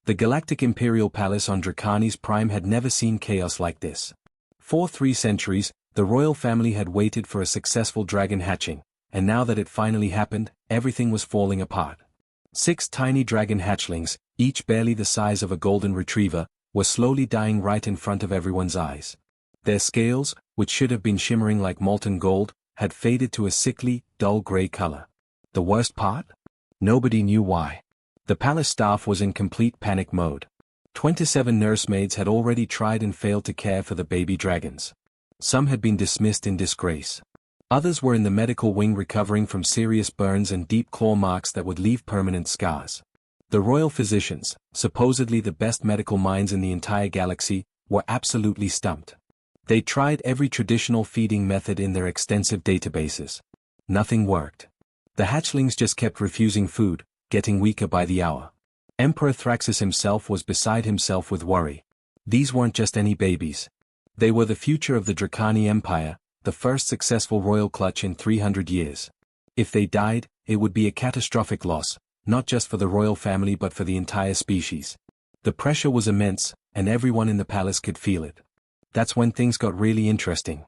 The Galactic Imperial Palace on Dracanis Prime had never seen chaos like this. For 3 centuries, the royal family had waited for a successful dragon hatching, and now that it finally happened, everything was falling apart. 6 tiny dragon hatchlings, each barely the size of a golden retriever, were slowly dying right in front of everyone's eyes. Their scales, which should have been shimmering like molten gold, had faded to a sickly, dull gray color. The worst part? Nobody knew why. The palace staff was in complete panic mode. 27 nursemaids had already tried and failed to care for the baby dragons. Some had been dismissed in disgrace. Others were in the medical wing recovering from serious burns and deep claw marks that would leave permanent scars. The royal physicians, supposedly the best medical minds in the entire galaxy, were absolutely stumped. They tried every traditional feeding method in their extensive databases. Nothing worked. The hatchlings just kept refusing food, getting weaker by the hour. Emperor Thraxus himself was beside himself with worry. These weren't just any babies. They were the future of the Dracani Empire, the first successful royal clutch in 300 years. If they died, it would be a catastrophic loss, not just for the royal family but for the entire species. The pressure was immense, and everyone in the palace could feel it. That's when things got really interesting.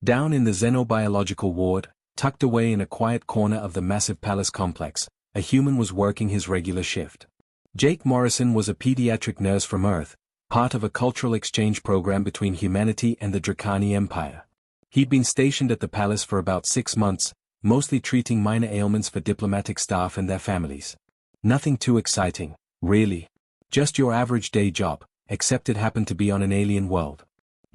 Down in the xenobiological ward, tucked away in a quiet corner of the massive palace complex, a human was working his regular shift. Jake Morrison was a pediatric nurse from Earth, part of a cultural exchange program between humanity and the Dracani Empire. He'd been stationed at the palace for about 6 months, mostly treating minor ailments for diplomatic staff and their families. Nothing too exciting, really. Just your average day job, except it happened to be on an alien world.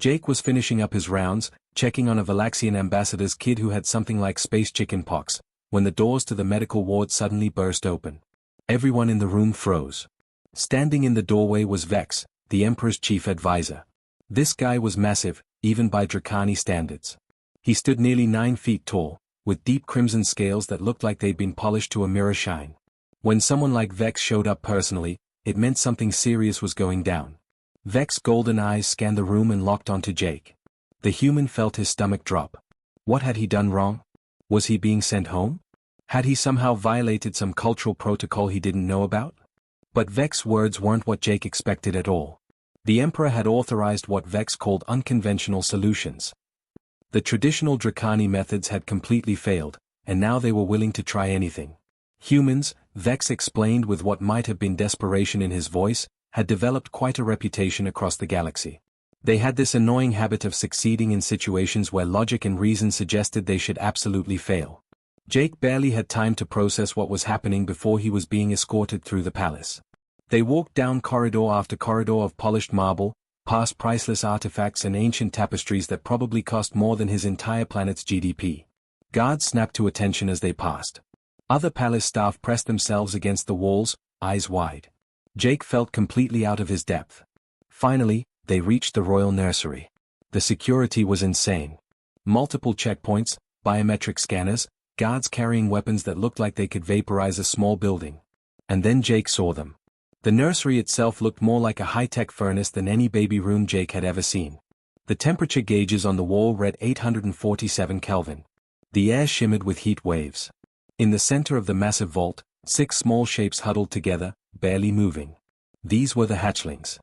Jake was finishing up his rounds, checking on a Valaxian ambassador's kid who had something like space chicken pox, when the doors to the medical ward suddenly burst open. Everyone in the room froze. Standing in the doorway was Vex, the Emperor's chief advisor. This guy was massive, even by Dracani standards. He stood nearly 9 feet tall, with deep crimson scales that looked like they'd been polished to a mirror shine. When someone like Vex showed up personally, it meant something serious was going down. Vex's golden eyes scanned the room and locked onto Jake. The human felt his stomach drop. What had he done wrong? Was he being sent home? Had he somehow violated some cultural protocol he didn't know about? But Vex's words weren't what Jake expected at all. The Emperor had authorized what Vex called unconventional solutions. The traditional Dracani methods had completely failed, and now they were willing to try anything. Humans, Vex explained with what might have been desperation in his voice, had developed quite a reputation across the galaxy. They had this annoying habit of succeeding in situations where logic and reason suggested they should absolutely fail. Jake barely had time to process what was happening before he was being escorted through the palace. They walked down corridor after corridor of polished marble, past priceless artifacts and ancient tapestries that probably cost more than his entire planet's GDP. Guards snapped to attention as they passed. Other palace staff pressed themselves against the walls, eyes wide. Jake felt completely out of his depth. Finally, they reached the royal nursery. The security was insane. Multiple checkpoints, biometric scanners, guards carrying weapons that looked like they could vaporize a small building. And then Jake saw them. The nursery itself looked more like a high-tech furnace than any baby room Jake had ever seen. The temperature gauges on the wall read 847 Kelvin. The air shimmered with heat waves. In the center of the massive vault, 6 small shapes huddled together, barely moving. These were the hatchlings.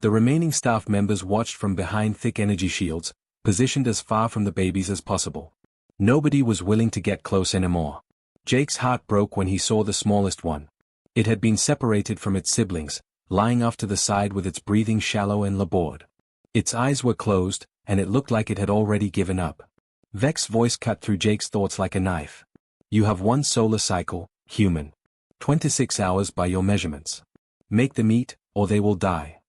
The remaining staff members watched from behind thick energy shields, positioned as far from the babies as possible. Nobody was willing to get close anymore. Jake's heart broke when he saw the smallest one. It had been separated from its siblings, lying off to the side with its breathing shallow and labored. Its eyes were closed, and it looked like it had already given up. Vex's voice cut through Jake's thoughts like a knife. You have 1 solar cycle, human. 26 hours by your measurements. Make them eat, or they will die.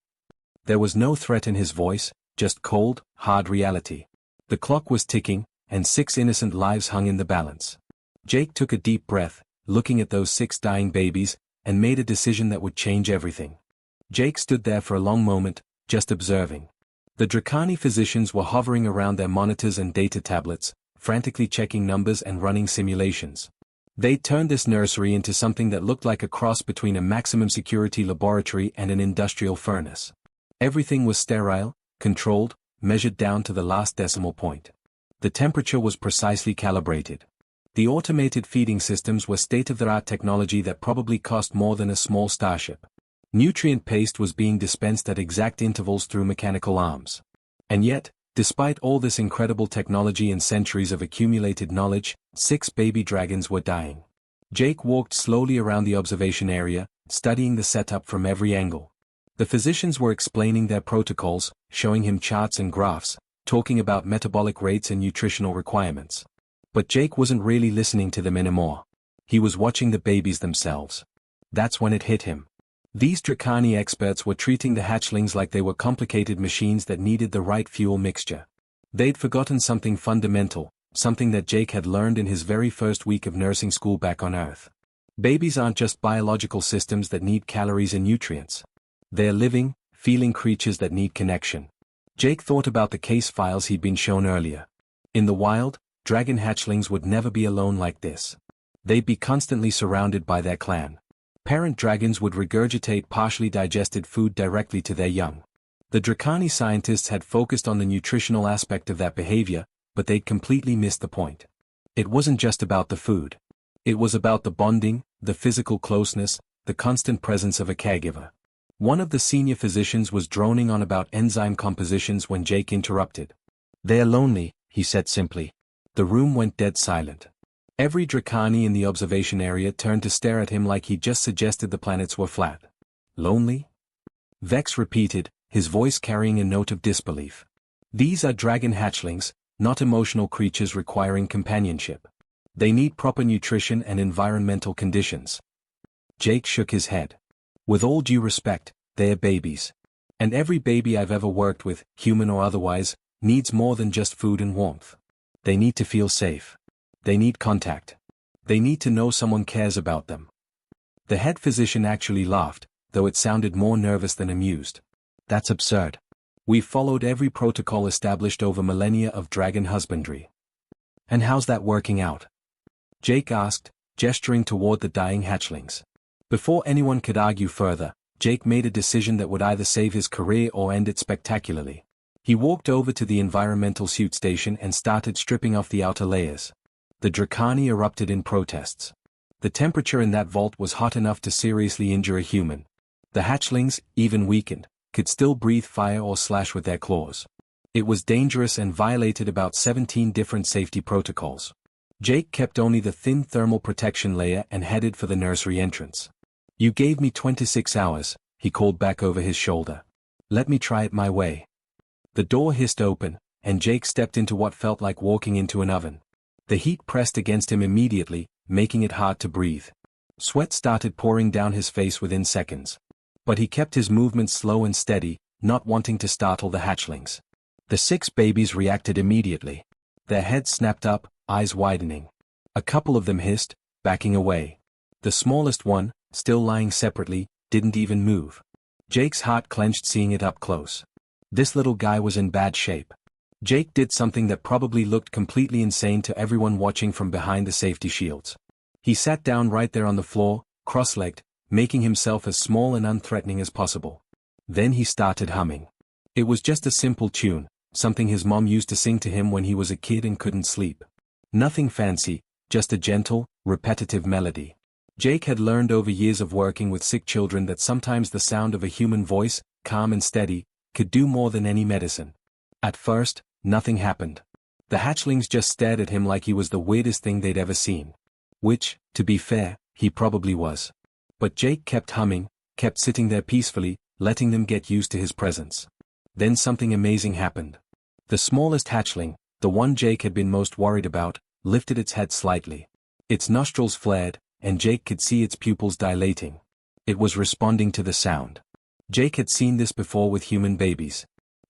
There was no threat in his voice, just cold, hard reality. The clock was ticking, and 6 innocent lives hung in the balance. Jake took a deep breath, looking at those 6 dying babies, and made a decision that would change everything. Jake stood there for a long moment, just observing. The Dracani physicians were hovering around their monitors and data tablets, frantically checking numbers and running simulations. They'd turned this nursery into something that looked like a cross between a maximum security laboratory and an industrial furnace. Everything was sterile, controlled, measured down to the last decimal point. The temperature was precisely calibrated. The automated feeding systems were state-of-the-art technology that probably cost more than a small starship. Nutrient paste was being dispensed at exact intervals through mechanical arms. And yet, despite all this incredible technology and centuries of accumulated knowledge, 6 baby dragons were dying. Jake walked slowly around the observation area, studying the setup from every angle. The physicians were explaining their protocols, showing him charts and graphs, talking about metabolic rates and nutritional requirements. But Jake wasn't really listening to them anymore. He was watching the babies themselves. That's when it hit him. These Dracani experts were treating the hatchlings like they were complicated machines that needed the right fuel mixture. They'd forgotten something fundamental, something that Jake had learned in his very first week of nursing school back on Earth. Babies aren't just biological systems that need calories and nutrients. They're living, feeling creatures that need connection. Jake thought about the case files he'd been shown earlier. In the wild, dragon hatchlings would never be alone like this. They'd be constantly surrounded by their clan. Parent dragons would regurgitate partially digested food directly to their young. The Dracani scientists had focused on the nutritional aspect of that behavior, but they'd completely missed the point. It wasn't just about the food. It was about the bonding, the physical closeness, the constant presence of a caregiver. One of the senior physicians was droning on about enzyme compositions when Jake interrupted. "They're lonely," he said simply. The room went dead silent. Every Dracani in the observation area turned to stare at him like he'd just suggested the planets were flat. "Lonely?" Vex repeated, his voice carrying a note of disbelief. "These are dragon hatchlings, not emotional creatures requiring companionship. They need proper nutrition and environmental conditions." Jake shook his head. "With all due respect, they're babies. And every baby I've ever worked with, human or otherwise, needs more than just food and warmth. They need to feel safe. They need contact. They need to know someone cares about them." The head physician actually laughed, though it sounded more nervous than amused. "That's absurd. We've followed every protocol established over millennia of dragon husbandry." "And how's that working out?" Jake asked, gesturing toward the dying hatchlings. Before anyone could argue further, Jake made a decision that would either save his career or end it spectacularly. He walked over to the environmental suit station and started stripping off the outer layers. The Dracani erupted in protests. The temperature in that vault was hot enough to seriously injure a human. The hatchlings, even weakened, could still breathe fire or slash with their claws. It was dangerous and violated about 17 different safety protocols. Jake kept only the thin thermal protection layer and headed for the nursery entrance. "You gave me 26 hours, he called back over his shoulder. "Let me try it my way." The door hissed open, and Jake stepped into what felt like walking into an oven. The heat pressed against him immediately, making it hard to breathe. Sweat started pouring down his face within seconds. But he kept his movements slow and steady, not wanting to startle the hatchlings. The 6 babies reacted immediately. Their heads snapped up, eyes widening. A couple of them hissed, backing away. The smallest one, still lying separately, didn't even move. Jake's heart clenched seeing it up close. This little guy was in bad shape. Jake did something that probably looked completely insane to everyone watching from behind the safety shields. He sat down right there on the floor, cross-legged, making himself as small and unthreatening as possible. Then he started humming. It was just a simple tune, something his mom used to sing to him when he was a kid and couldn't sleep. Nothing fancy, just a gentle, repetitive melody. Jake had learned over years of working with sick children that sometimes the sound of a human voice, calm and steady, could do more than any medicine. At first, nothing happened. The hatchlings just stared at him like he was the weirdest thing they'd ever seen. Which, to be fair, he probably was. But Jake kept humming, kept sitting there peacefully, letting them get used to his presence. Then something amazing happened. The smallest hatchling, the one Jake had been most worried about, lifted its head slightly. Its nostrils flared, and Jake could see its pupils dilating. It was responding to the sound. Jake had seen this before with human babies.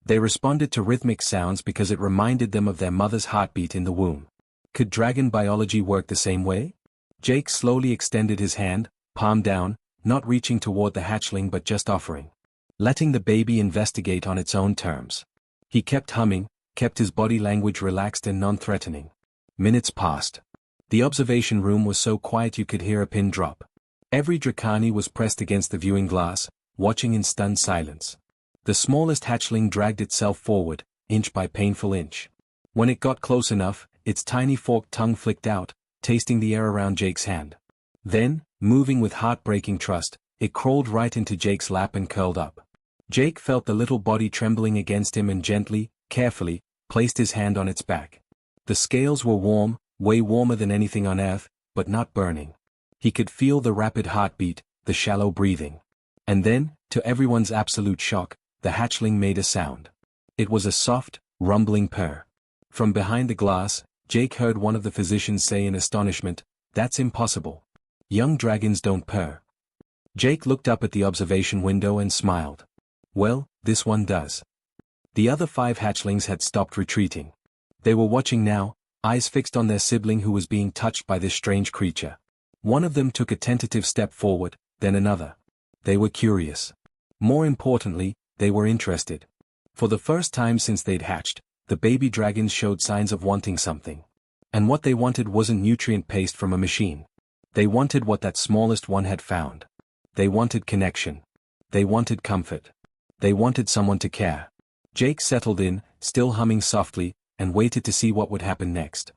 They responded to rhythmic sounds because it reminded them of their mother's heartbeat in the womb. Could dragon biology work the same way? Jake slowly extended his hand, palm down, not reaching toward the hatchling but just offering. Letting the baby investigate on its own terms. He kept humming, kept his body language relaxed and non-threatening. Minutes passed. The observation room was so quiet you could hear a pin drop. Every Dracani was pressed against the viewing glass, watching in stunned silence. The smallest hatchling dragged itself forward, inch by painful inch. When it got close enough, its tiny forked tongue flicked out, tasting the air around Jake's hand. Then, moving with heartbreaking trust, it crawled right into Jake's lap and curled up. Jake felt the little body trembling against him and gently, carefully, placed his hand on its back. The scales were warm, way warmer than anything on Earth, but not burning. He could feel the rapid heartbeat, the shallow breathing. And then, to everyone's absolute shock, the hatchling made a sound. It was a soft, rumbling purr. From behind the glass, Jake heard one of the physicians say in astonishment, "That's impossible. Young dragons don't purr." Jake looked up at the observation window and smiled. Well, this one does. The other 5 hatchlings had stopped retreating. They were watching now, eyes fixed on their sibling who was being touched by this strange creature. One of them took a tentative step forward, then another. They were curious. More importantly, they were interested. For the first time since they'd hatched, the baby dragons showed signs of wanting something. And what they wanted wasn't nutrient paste from a machine. They wanted what that smallest one had found. They wanted connection. They wanted comfort. They wanted someone to care. Jake settled in, still humming softly, and waited to see what would happen next.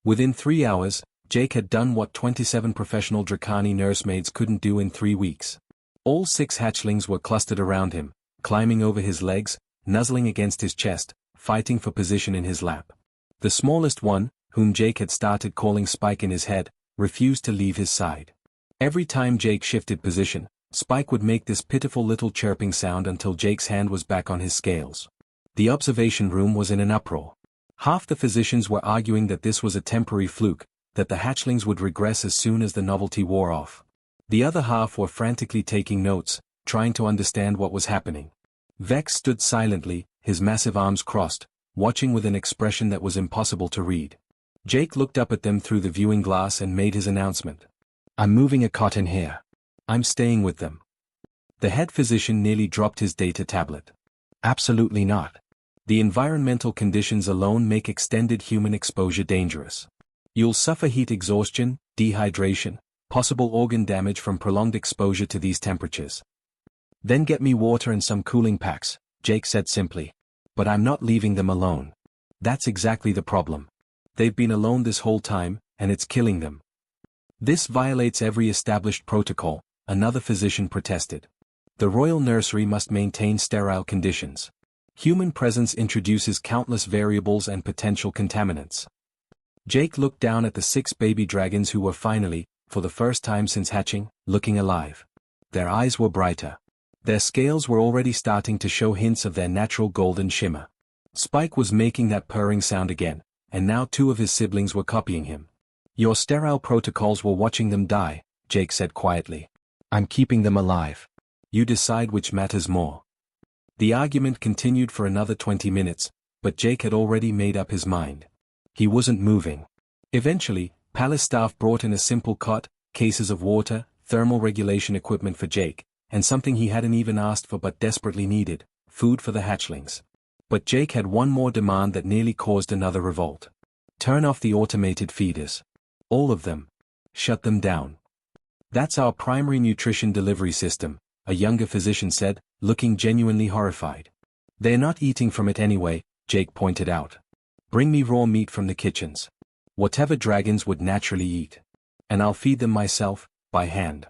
Within 3 hours, Jake had done what 27 professional Dracani nursemaids couldn't do in 3 weeks. All 6 hatchlings were clustered around him, climbing over his legs, nuzzling against his chest, fighting for position in his lap. The smallest one, whom Jake had started calling Spike in his head, refused to leave his side. Every time Jake shifted position, Spike would make this pitiful little chirping sound until Jake's hand was back on his scales. The observation room was in an uproar. Half the physicians were arguing that this was a temporary fluke, that the hatchlings would regress as soon as the novelty wore off. The other half were frantically taking notes, trying to understand what was happening. Vex stood silently, his massive arms crossed, watching with an expression that was impossible to read. Jake looked up at them through the viewing glass and made his announcement. "I'm moving a cot in here. I'm staying with them." The head physician nearly dropped his data tablet. "Absolutely not. The environmental conditions alone make extended human exposure dangerous. You'll suffer heat exhaustion, dehydration, possible organ damage from prolonged exposure to these temperatures." "Then get me water and some cooling packs," Jake said simply. "But I'm not leaving them alone. That's exactly the problem. They've been alone this whole time, and it's killing them." "This violates every established protocol," another physician protested. "The royal nursery must maintain sterile conditions. Human presence introduces countless variables and potential contaminants." Jake looked down at the 6 baby dragons who were finally, for the first time since hatching, looking alive. Their eyes were brighter. Their scales were already starting to show hints of their natural golden shimmer. Spike was making that purring sound again, and now 2 of his siblings were copying him. "Your sterile protocols were watching them die," Jake said quietly. "I'm keeping them alive. You decide which matters more." The argument continued for another 20 minutes, but Jake had already made up his mind. He wasn't moving. Eventually, palace staff brought in a simple cot, cases of water, thermal regulation equipment for Jake, and something he hadn't even asked for but desperately needed, food for the hatchlings. But Jake had one more demand that nearly caused another revolt. "Turn off the automated feeders. All of them. Shut them down. That's our primary nutrition delivery system," a younger physician said, looking genuinely horrified. "They're not eating from it anyway," Jake pointed out. "Bring me raw meat from the kitchens. Whatever dragons would naturally eat. And I'll feed them myself, by hand."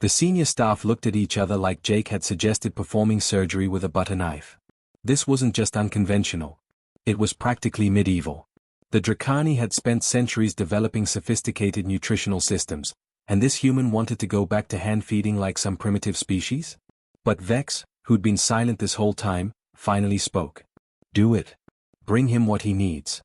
The senior staff looked at each other like Jake had suggested performing surgery with a butter knife. This wasn't just unconventional. It was practically medieval. The Dracani had spent centuries developing sophisticated nutritional systems, and this human wanted to go back to hand-feeding like some primitive species? But Vex, who'd been silent this whole time, finally spoke. "Do it. Bring him what he needs."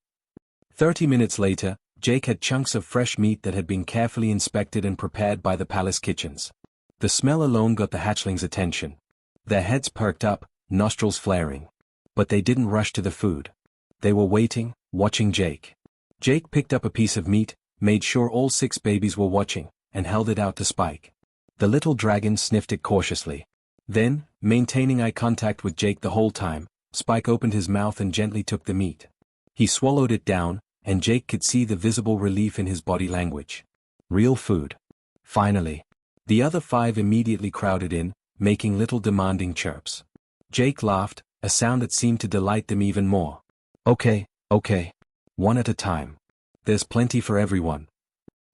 30 minutes later, Jake had chunks of fresh meat that had been carefully inspected and prepared by the palace kitchens. The smell alone got the hatchlings' attention. Their heads perked up, nostrils flaring. But they didn't rush to the food. They were waiting, watching Jake. Jake picked up a piece of meat, made sure all 6 babies were watching, and held it out to Spike. The little dragon sniffed it cautiously. Then, maintaining eye contact with Jake the whole time, Spike opened his mouth and gently took the meat. He swallowed it down, and Jake could see the visible relief in his body language. Real food. Finally. The other 5 immediately crowded in, making little demanding chirps. Jake laughed, a sound that seemed to delight them even more. Okay. One at a time. There's plenty for everyone."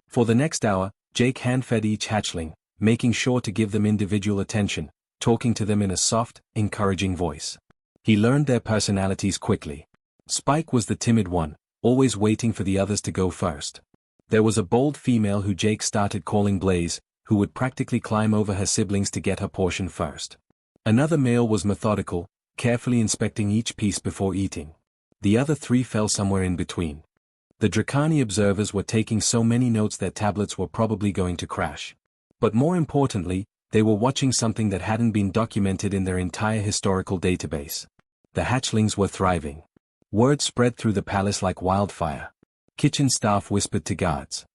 For the next hour, Jake hand-fed each hatchling, making sure to give them individual attention, talking to them in a soft, encouraging voice. He learned their personalities quickly. Spike was the timid one, always waiting for the others to go first. There was a bold female who Jake started calling Blaze, who would practically climb over her siblings to get her portion first. Another male was methodical, carefully inspecting each piece before eating. The other three fell somewhere in between. The Dracani observers were taking so many notes their tablets were probably going to crash. But more importantly, they were watching something that hadn't been documented in their entire historical database. The hatchlings were thriving. Word spread through the palace like wildfire. Kitchen staff whispered to guards.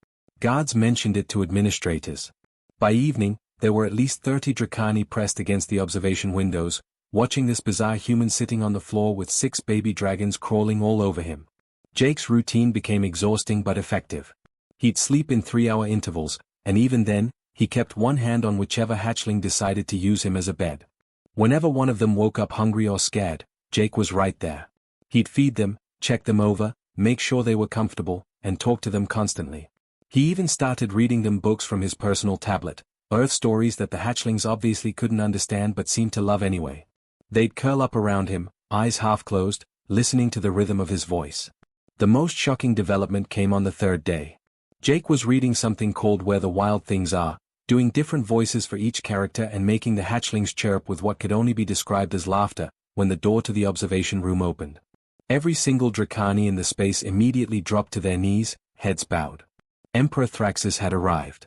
Guards mentioned it to administrators. By evening, there were at least 30 Dracani pressed against the observation windows, watching this bizarre human sitting on the floor with 6 baby dragons crawling all over him. Jake's routine became exhausting but effective. He'd sleep in 3-hour intervals, and even then, he kept one hand on whichever hatchling decided to use him as a bed. Whenever one of them woke up hungry or scared, Jake was right there. He'd feed them, check them over, make sure they were comfortable, and talk to them constantly. He even started reading them books from his personal tablet, Earth stories that the hatchlings obviously couldn't understand but seemed to love anyway. They'd curl up around him, eyes half closed, listening to the rhythm of his voice. The most shocking development came on the 3rd day. Jake was reading something called Where the Wild Things Are, doing different voices for each character and making the hatchlings chirp with what could only be described as laughter, when the door to the observation room opened. Every single Dracani in the space immediately dropped to their knees, heads bowed. Emperor Thraxus had arrived.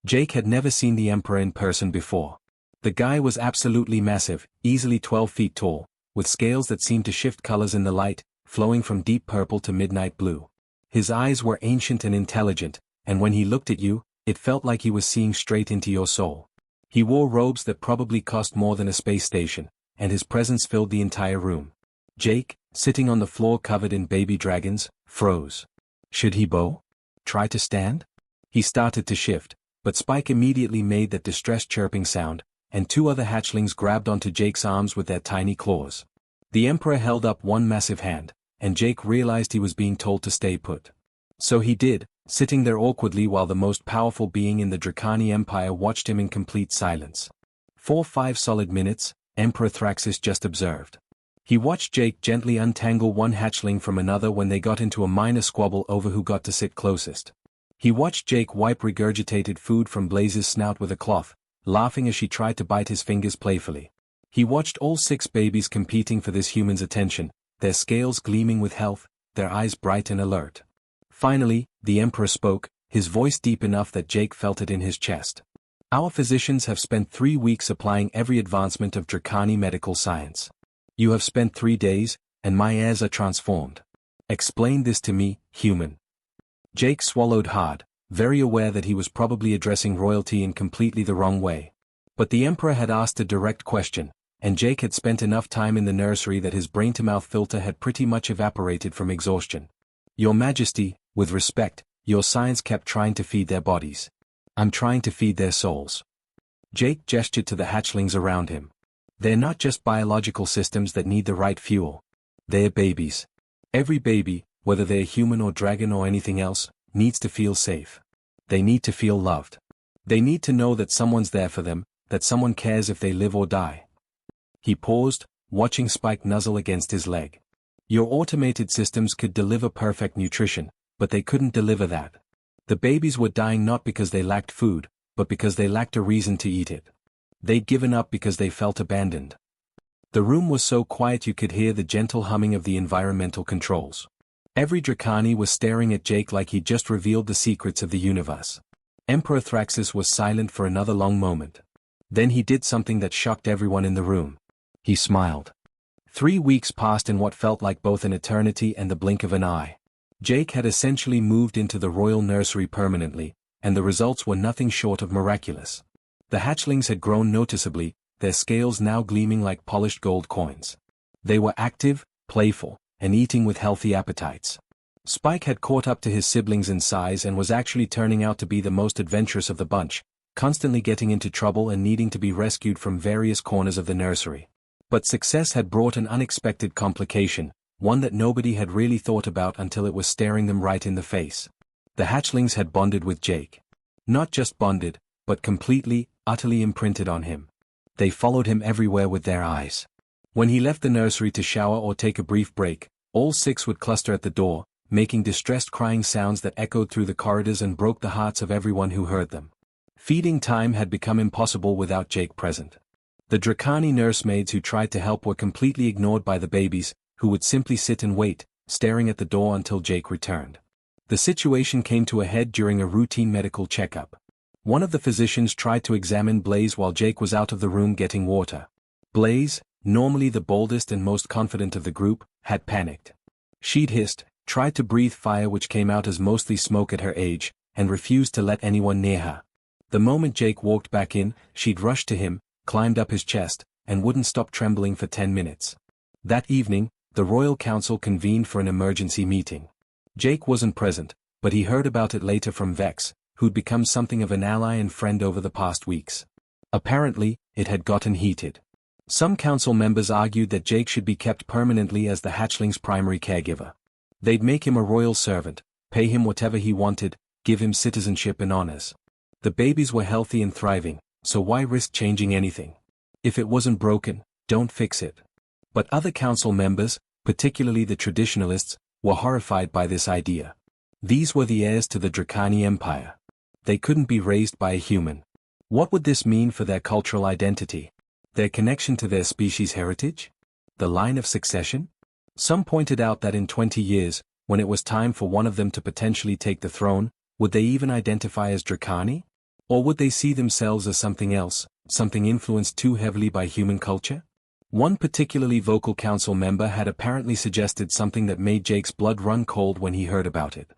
Jake had never seen the Emperor in person before. The guy was absolutely massive, easily 12 feet tall, with scales that seemed to shift colors in the light, flowing from deep purple to midnight blue. His eyes were ancient and intelligent, and when he looked at you, it felt like he was seeing straight into your soul. He wore robes that probably cost more than a space station, and his presence filled the entire room. Jake, sitting on the floor covered in baby dragons, froze. Should he bow? Try to stand? He started to shift, but Spike immediately made that distressed chirping sound, and 2 other hatchlings grabbed onto Jake's arms with their tiny claws. The Emperor held up one massive hand, and Jake realized he was being told to stay put. So he did, sitting there awkwardly while the most powerful being in the Dracani Empire watched him in complete silence. For 5 solid minutes, Emperor Thraxus just observed. He watched Jake gently untangle one hatchling from another when they got into a minor squabble over who got to sit closest. He watched Jake wipe regurgitated food from Blaze's snout with a cloth, laughing as she tried to bite his fingers playfully. He watched all 6 babies competing for this human's attention, their scales gleaming with health, their eyes bright and alert. Finally, the Emperor spoke, his voice deep enough that Jake felt it in his chest. Our physicians have spent 3 weeks applying every advancement of Dracani medical science. You have spent 3 days, and my heirs are transformed. Explain this to me, human. Jake swallowed hard, very aware that he was probably addressing royalty in completely the wrong way. But the Emperor had asked a direct question, and Jake had spent enough time in the nursery that his brain-to-mouth filter had pretty much evaporated from exhaustion. Your Majesty, with respect, your science kept trying to feed their bodies. I'm trying to feed their souls. Jake gestured to the hatchlings around him. They're not just biological systems that need the right fuel. They're babies. Every baby, whether they're human or dragon or anything else, needs to feel safe. They need to feel loved. They need to know that someone's there for them, that someone cares if they live or die. He paused, watching Spike nuzzle against his leg. Your automated systems could deliver perfect nutrition, but they couldn't deliver that. The babies were dying not because they lacked food, but because they lacked a reason to eat it. They'd given up because they felt abandoned. The room was so quiet you could hear the gentle humming of the environmental controls. Every Dracani was staring at Jake like he'd just revealed the secrets of the universe. Emperor Thraxus was silent for another long moment. Then he did something that shocked everyone in the room. He smiled. 3 weeks passed in what felt like both an eternity and the blink of an eye. Jake had essentially moved into the royal nursery permanently, and the results were nothing short of miraculous. The hatchlings had grown noticeably, their scales now gleaming like polished gold coins. They were active, playful, and eating with healthy appetites. Spike had caught up to his siblings in size and was actually turning out to be the most adventurous of the bunch, constantly getting into trouble and needing to be rescued from various corners of the nursery. But success had brought an unexpected complication, one that nobody had really thought about until it was staring them right in the face. The hatchlings had bonded with Jake. Not just bonded, but completely, utterly imprinted on him. They followed him everywhere with their eyes. When he left the nursery to shower or take a brief break, all 6 would cluster at the door, making distressed crying sounds that echoed through the corridors and broke the hearts of everyone who heard them. Feeding time had become impossible without Jake present. The Dracani nursemaids who tried to help were completely ignored by the babies, who would simply sit and wait, staring at the door until Jake returned. The situation came to a head during a routine medical checkup. One of the physicians tried to examine Blaze while Jake was out of the room getting water. Blaze, normally the boldest and most confident of the group, had panicked. She'd hissed, tried to breathe fire which came out as mostly smoke at her age, and refused to let anyone near her. The moment Jake walked back in, she'd rushed to him, climbed up his chest, and wouldn't stop trembling for 10 minutes. That evening, the Royal Council convened for an emergency meeting. Jake wasn't present, but he heard about it later from Vex, who'd become something of an ally and friend over the past weeks. Apparently, it had gotten heated. Some council members argued that Jake should be kept permanently as the hatchling's primary caregiver. They'd make him a royal servant, pay him whatever he wanted, give him citizenship and honors. The babies were healthy and thriving, so why risk changing anything? If it wasn't broken, don't fix it. But other council members, particularly the traditionalists, were horrified by this idea. These were the heirs to the Dracani Empire. They couldn't be raised by a human. What would this mean for their cultural identity? Their connection to their species' heritage? The line of succession? Some pointed out that in 20 years, when it was time for one of them to potentially take the throne, would they even identify as Dracani? Or would they see themselves as something else, something influenced too heavily by human culture? One particularly vocal council member had apparently suggested something that made Jake's blood run cold when he heard about it.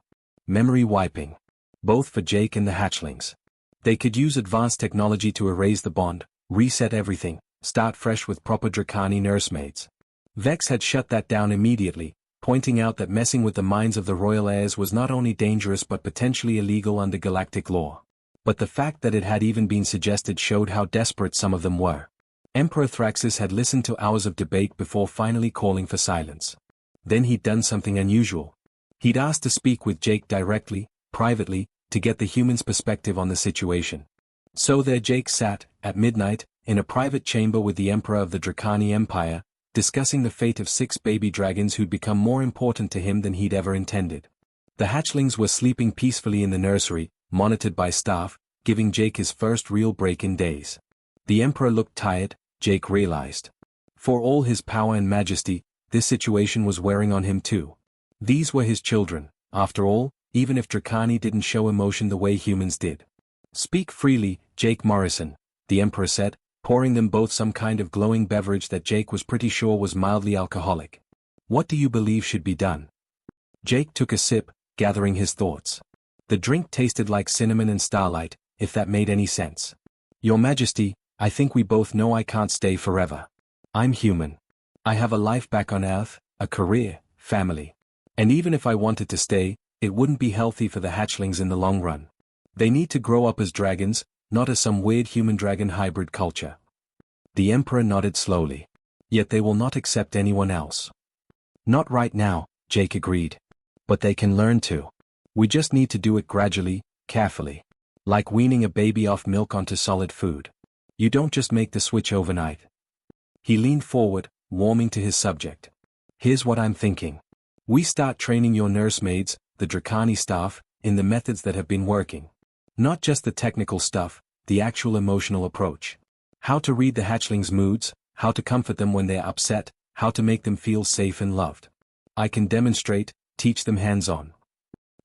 Memory wiping. Both for Jake and the hatchlings. They could use advanced technology to erase the bond, reset everything, start fresh with proper Dracani nursemaids. Vex had shut that down immediately, pointing out that messing with the minds of the royal heirs was not only dangerous but potentially illegal under galactic law. But the fact that it had even been suggested showed how desperate some of them were. Emperor Thraxus had listened to hours of debate before finally calling for silence. Then he'd done something unusual. He'd asked to speak with Jake directly, privately, to get the human's perspective on the situation. So there Jake sat, at midnight, in a private chamber with the Emperor of the Dracani Empire, discussing the fate of 6 baby dragons who'd become more important to him than he'd ever intended. The hatchlings were sleeping peacefully in the nursery, monitored by staff, giving Jake his first real break in days. The Emperor looked tired, Jake realized. For all his power and majesty, this situation was wearing on him too. These were his children, after all, even if Dracani didn't show emotion the way humans did. Speak freely, Jake Morrison, the Emperor said, pouring them both some kind of glowing beverage that Jake was pretty sure was mildly alcoholic. What do you believe should be done? Jake took a sip, gathering his thoughts. The drink tasted like cinnamon and starlight, if that made any sense. Your Majesty, I think we both know I can't stay forever. I'm human. I have a life back on Earth, a career, family. And even if I wanted to stay, it wouldn't be healthy for the hatchlings in the long run. They need to grow up as dragons, not as some weird human-dragon hybrid culture. The Emperor nodded slowly. Yet they will not accept anyone else. Not right now, Jake agreed. But they can learn to. We just need to do it gradually, carefully. Like weaning a baby off milk onto solid food. You don't just make the switch overnight. He leaned forward, warming to his subject. Here's what I'm thinking. We start training your nursemaids, the Dracani staff, in the methods that have been working. Not just the technical stuff, the actual emotional approach. How to read the hatchlings' moods, how to comfort them when they're upset, how to make them feel safe and loved. I can demonstrate, teach them hands-on.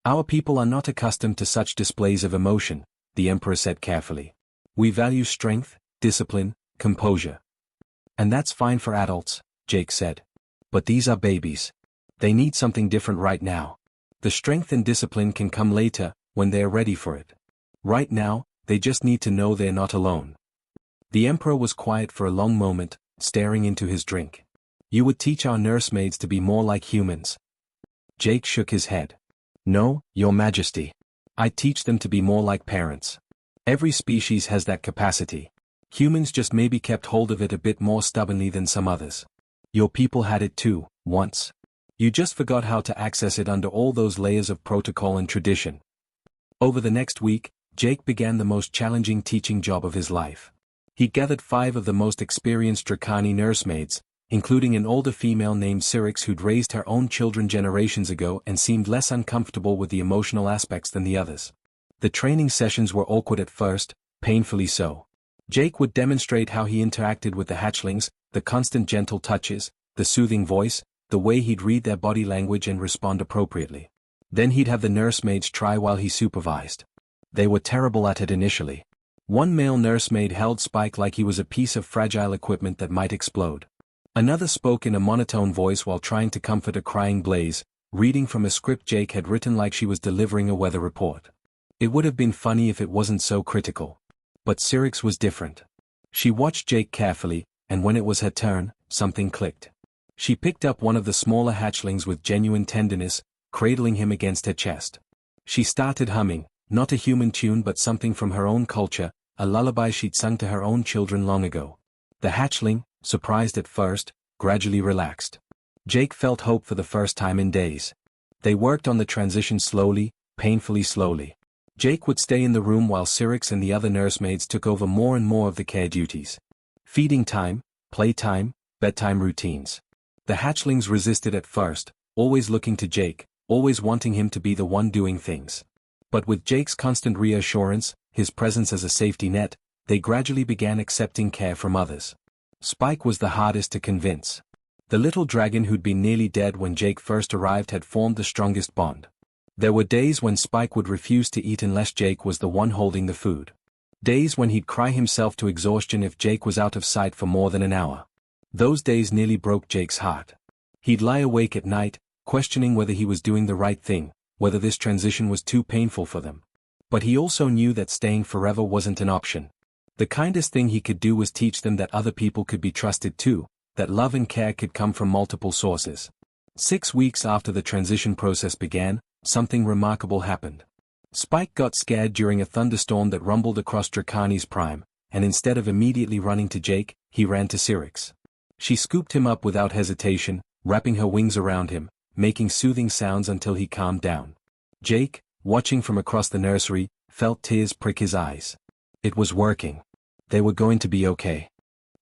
Our people are not accustomed to such displays of emotion, the Emperor said carefully. We value strength, discipline, composure. And that's fine for adults, Jake said. But these are babies. They need something different right now. The strength and discipline can come later, when they're ready for it. Right now, they just need to know they're not alone. The Emperor was quiet for a long moment, staring into his drink. You would teach our nursemaids to be more like humans. Jake shook his head. No, Your Majesty. I'd teach them to be more like parents. Every species has that capacity. Humans just maybe kept hold of it a bit more stubbornly than some others. Your people had it too, once. You just forgot how to access it under all those layers of protocol and tradition. Over the next week, Jake began the most challenging teaching job of his life. He gathered 5 of the most experienced Dracani nursemaids, including an older female named Syrinx who'd raised her own children generations ago and seemed less uncomfortable with the emotional aspects than the others. The training sessions were awkward at first, painfully so. Jake would demonstrate how he interacted with the hatchlings, the constant gentle touches, the soothing voice, the way he'd read their body language and respond appropriately. Then he'd have the nursemaids try while he supervised. They were terrible at it initially. One male nursemaid held Spike like he was a piece of fragile equipment that might explode. Another spoke in a monotone voice while trying to comfort a crying Blaze, reading from a script Jake had written like she was delivering a weather report. It would have been funny if it wasn't so critical. But Syrinx was different. She watched Jake carefully, and when it was her turn, something clicked. She picked up one of the smaller hatchlings with genuine tenderness, cradling him against her chest. She started humming, not a human tune but something from her own culture, a lullaby she'd sung to her own children long ago. The hatchling, surprised at first, gradually relaxed. Jake felt hope for the first time in days. They worked on the transition slowly, painfully slowly. Jake would stay in the room while Syrinx and the other nursemaids took over more and more of the care duties. Feeding time, playtime, bedtime routines. The hatchlings resisted at first, always looking to Jake, always wanting him to be the one doing things. But with Jake's constant reassurance, his presence as a safety net, they gradually began accepting care from others. Spike was the hardest to convince. The little dragon who'd been nearly dead when Jake first arrived had formed the strongest bond. There were days when Spike would refuse to eat unless Jake was the one holding the food. Days when he'd cry himself to exhaustion if Jake was out of sight for more than an hour. Those days nearly broke Jake's heart. He'd lie awake at night, questioning whether he was doing the right thing, whether this transition was too painful for them. But he also knew that staying forever wasn't an option. The kindest thing he could do was teach them that other people could be trusted too, that love and care could come from multiple sources. 6 weeks after the transition process began, something remarkable happened. Spike got scared during a thunderstorm that rumbled across Dracani's prime, and instead of immediately running to Jake, he ran to Syrinx. She scooped him up without hesitation, wrapping her wings around him, making soothing sounds until he calmed down. Jake, watching from across the nursery, felt tears prick his eyes. It was working. They were going to be okay.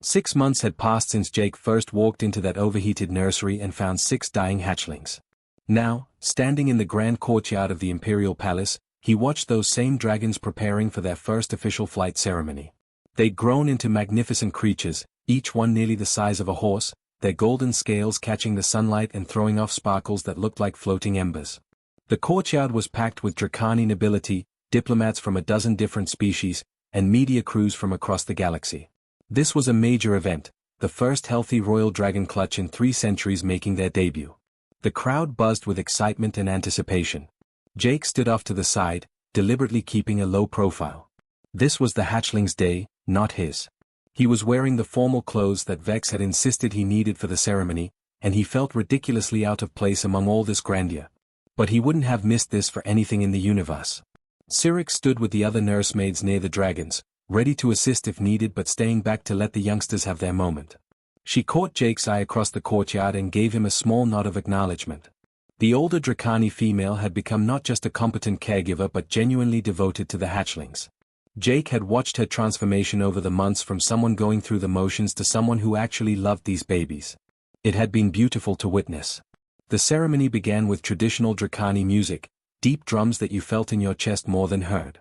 6 months had passed since Jake first walked into that overheated nursery and found 6 dying hatchlings. Now, standing in the grand courtyard of the Imperial Palace, he watched those same dragons preparing for their first official flight ceremony. They'd grown into magnificent creatures, each one nearly the size of a horse, their golden scales catching the sunlight and throwing off sparkles that looked like floating embers. The courtyard was packed with Dracani nobility, diplomats from a dozen different species, and media crews from across the galaxy. This was a major event, the first healthy royal dragon clutch in 3 centuries making their debut. The crowd buzzed with excitement and anticipation. Jake stood off to the side, deliberately keeping a low profile. This was the hatchling's day, not his. He was wearing the formal clothes that Vex had insisted he needed for the ceremony, and he felt ridiculously out of place among all this grandeur. But he wouldn't have missed this for anything in the universe. Syrinx stood with the other nursemaids near the dragons, ready to assist if needed but staying back to let the youngsters have their moment. She caught Jake's eye across the courtyard and gave him a small nod of acknowledgement. The older Dracani female had become not just a competent caregiver but genuinely devoted to the hatchlings. Jake had watched her transformation over the months from someone going through the motions to someone who actually loved these babies. It had been beautiful to witness. The ceremony began with traditional Dracani music, deep drums that you felt in your chest more than heard.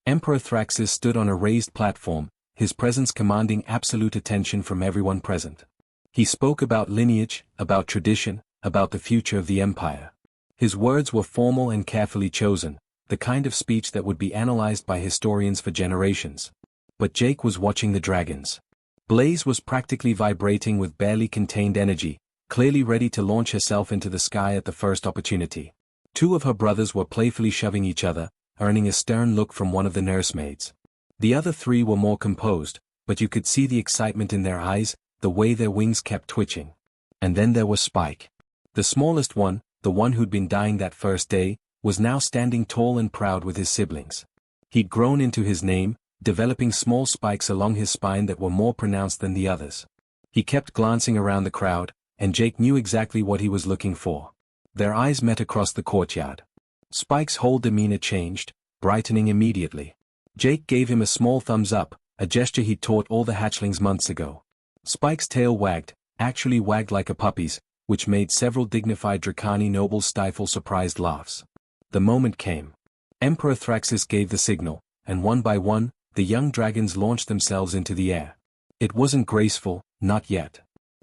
Emperor Thraxus stood on a raised platform, his presence commanding absolute attention from everyone present. He spoke about lineage, about tradition, about the future of the empire. His words were formal and carefully chosen, the kind of speech that would be analyzed by historians for generations. But Jake was watching the dragons. Blaze was practically vibrating with barely contained energy, clearly ready to launch herself into the sky at the first opportunity. 2 of her brothers were playfully shoving each other, earning a stern look from one of the nursemaids. The other 3 were more composed, but you could see the excitement in their eyes, the way their wings kept twitching. And then there was Spike. The smallest one, the one who'd been dying that first day, was now standing tall and proud with his siblings. He'd grown into his name, developing small spikes along his spine that were more pronounced than the others. He kept glancing around the crowd, and Jake knew exactly what he was looking for. Their eyes met across the courtyard. Spike's whole demeanor changed, brightening immediately. Jake gave him a small thumbs up, a gesture he'd taught all the hatchlings months ago. Spike's tail wagged, actually wagged like a puppy's, which made several dignified Dracani nobles stifle surprised laughs. The moment came. Emperor Thraxus gave the signal, and one by one, the young dragons launched themselves into the air. It wasn't graceful, not yet.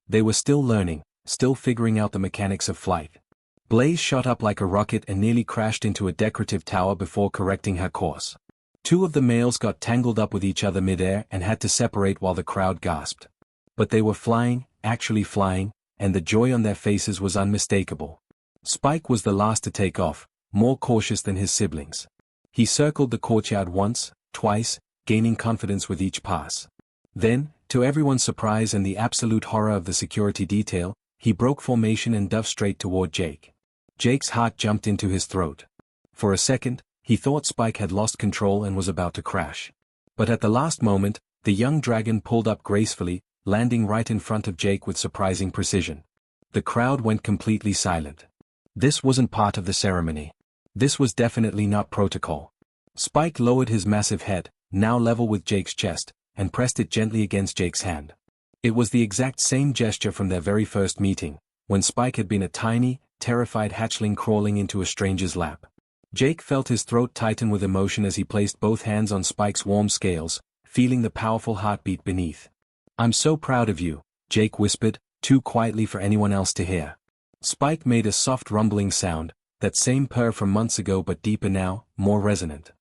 They were still learning, still figuring out the mechanics of flight. Blaze shot up like a rocket and nearly crashed into a decorative tower before correcting her course. Two of the males got tangled up with each other mid-air and had to separate while the crowd gasped. But they were flying, actually flying, and the joy on their faces was unmistakable. Spike was the last to take off, more cautious than his siblings. He circled the courtyard once, twice, gaining confidence with each pass. Then, to everyone's surprise and the absolute horror of the security detail, he broke formation and dove straight toward Jake. Jake's heart jumped into his throat. For a second, he thought Spike had lost control and was about to crash. But at the last moment, the young dragon pulled up gracefully, landing right in front of Jake with surprising precision. The crowd went completely silent. This wasn't part of the ceremony. This was definitely not protocol. Spike lowered his massive head, now level with Jake's chest, and pressed it gently against Jake's hand. It was the exact same gesture from their very first meeting, when Spike had been a tiny, terrified hatchling crawling into a stranger's lap. Jake felt his throat tighten with emotion as he placed both hands on Spike's warm scales, feeling the powerful heartbeat beneath. "I'm so proud of you," Jake whispered, too quietly for anyone else to hear. Spike made a soft rumbling sound, that same purr from months ago but deeper now, more resonant.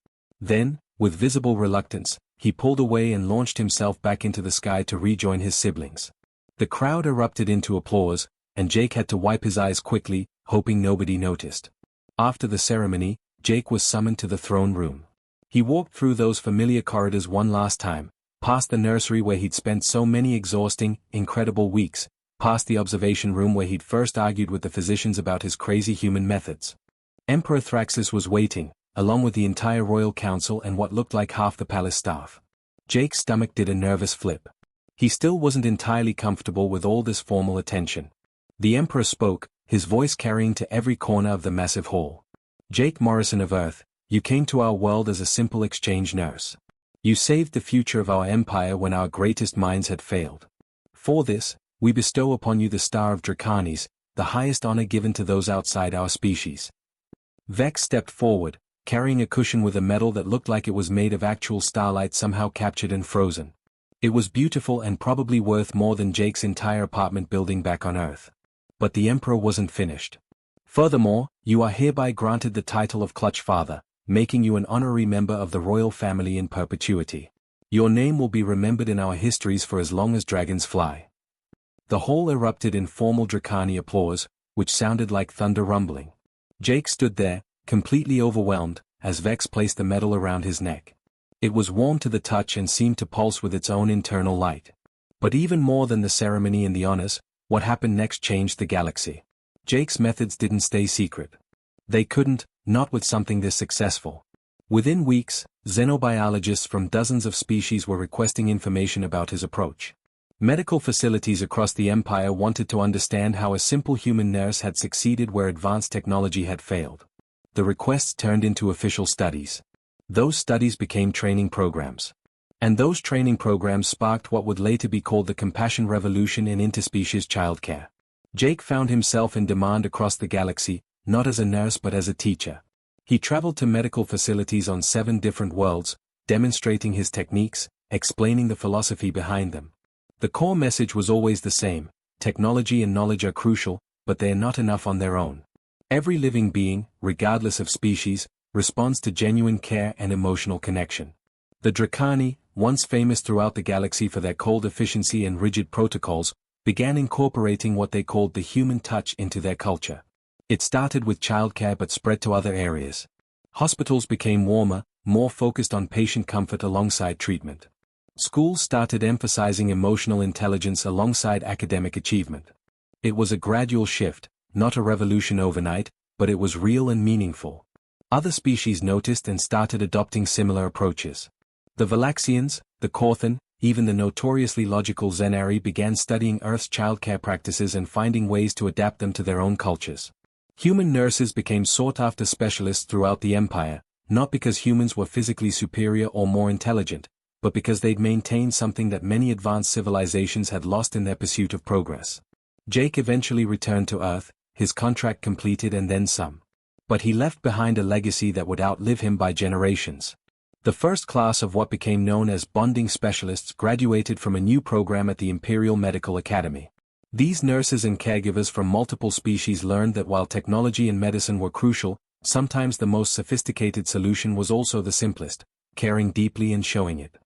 Then, with visible reluctance, he pulled away and launched himself back into the sky to rejoin his siblings. The crowd erupted into applause, and Jake had to wipe his eyes quickly, hoping nobody noticed. After the ceremony, Jake was summoned to the throne room. He walked through those familiar corridors one last time, past the nursery where he'd spent so many exhausting, incredible weeks, past the observation room where he'd first argued with the physicians about his crazy human methods. Emperor Thraxus was waiting, along with the entire royal council and what looked like half the palace staff. Jake's stomach did a nervous flip. He still wasn't entirely comfortable with all this formal attention. The Emperor spoke, his voice carrying to every corner of the massive hall. "Jake Morrison of Earth, you came to our world as a simple exchange nurse. You saved the future of our empire when our greatest minds had failed. For this, we bestow upon you the Star of Dracanis, the highest honor given to those outside our species." Vex stepped forward, carrying a cushion with a medal that looked like it was made of actual starlight somehow captured and frozen. It was beautiful and probably worth more than Jake's entire apartment building back on Earth. But the Emperor wasn't finished. "Furthermore, you are hereby granted the title of Clutch Father, making you an honorary member of the royal family in perpetuity. Your name will be remembered in our histories for as long as dragons fly." The hall erupted in formal Dracani applause, which sounded like thunder rumbling. Jake stood there, completely overwhelmed, as Vex placed the medal around his neck. It was warm to the touch and seemed to pulse with its own internal light. But even more than the ceremony and the honors, what happened next changed the galaxy. Jake's methods didn't stay secret. They couldn't, not with something this successful. Within weeks, xenobiologists from dozens of species were requesting information about his approach. Medical facilities across the empire wanted to understand how a simple human nurse had succeeded where advanced technology had failed. The requests turned into official studies. Those studies became training programs. And those training programs sparked what would later be called the Compassion Revolution in interspecies childcare. Jake found himself in demand across the galaxy, not as a nurse but as a teacher. He traveled to medical facilities on 7 different worlds, demonstrating his techniques, explaining the philosophy behind them. The core message was always the same: technology and knowledge are crucial, but they are not enough on their own. Every living being, regardless of species, responds to genuine care and emotional connection. The Dracani, once famous throughout the galaxy for their cold efficiency and rigid protocols, began incorporating what they called the human touch into their culture. It started with childcare but spread to other areas. Hospitals became warmer, more focused on patient comfort alongside treatment. Schools started emphasizing emotional intelligence alongside academic achievement. It was a gradual shift, not a revolution overnight, but it was real and meaningful. Other species noticed and started adopting similar approaches. The Valaxians, the Korthan, even the notoriously logical Zenari began studying Earth's childcare practices and finding ways to adapt them to their own cultures. Human nurses became sought-after specialists throughout the empire, not because humans were physically superior or more intelligent, but because they'd maintained something that many advanced civilizations had lost in their pursuit of progress. Jake eventually returned to Earth, his contract completed and then some. But he left behind a legacy that would outlive him by generations. The first class of what became known as bonding specialists graduated from a new program at the Imperial Medical Academy. These nurses and caregivers from multiple species learned that while technology and medicine were crucial, sometimes the most sophisticated solution was also the simplest, caring deeply and showing it.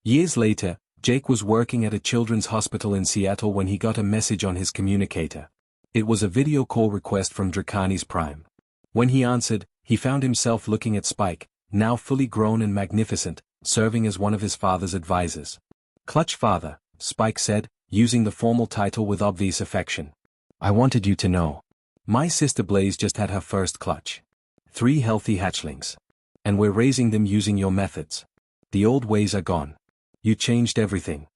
Years later, Jake was working at a children's hospital in Seattle when he got a message on his communicator. It was a video call request from Dracanis Prime. When he answered, he found himself looking at Spike, now fully grown and magnificent, serving as one of his father's advisors. "Clutch Father," Spike said, using the formal title with obvious affection. "I wanted you to know. My sister Blaze just had her first clutch. 3 healthy hatchlings. And we're raising them using your methods. The old ways are gone. You changed everything."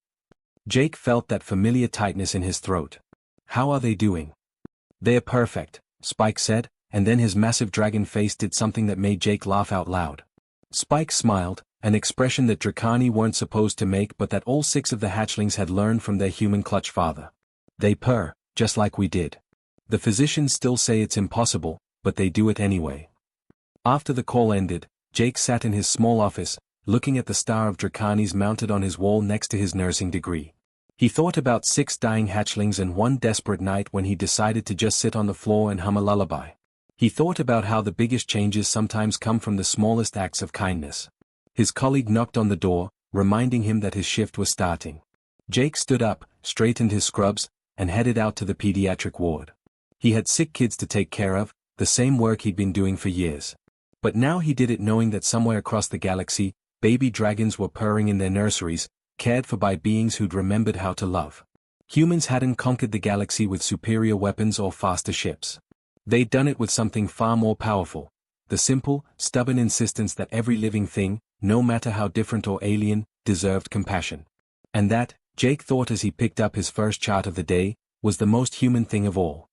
Jake felt that familiar tightness in his throat. "How are they doing?" "They're perfect," Spike said, and then his massive dragon face did something that made Jake laugh out loud. Spike smiled, an expression that Dracani weren't supposed to make but that all 6 of the hatchlings had learned from their human clutch father. "They purr, just like we did. The physicians still say it's impossible, but they do it anyway." After the call ended, Jake sat in his small office, looking at the star of Dracanis mounted on his wall next to his nursing degree. He thought about 6 dying hatchlings and one desperate night when he decided to just sit on the floor and hum a lullaby. He thought about how the biggest changes sometimes come from the smallest acts of kindness. His colleague knocked on the door, reminding him that his shift was starting. Jake stood up, straightened his scrubs, and headed out to the pediatric ward. He had sick kids to take care of, the same work he'd been doing for years. But now he did it knowing that somewhere across the galaxy, baby dragons were purring in their nurseries, cared for by beings who'd remembered how to love. Humans hadn't conquered the galaxy with superior weapons or faster ships. They'd done it with something far more powerful, the simple, stubborn insistence that every living thing, no matter how different or alien, deserved compassion. And that, Jake thought as he picked up his first chart of the day, was the most human thing of all.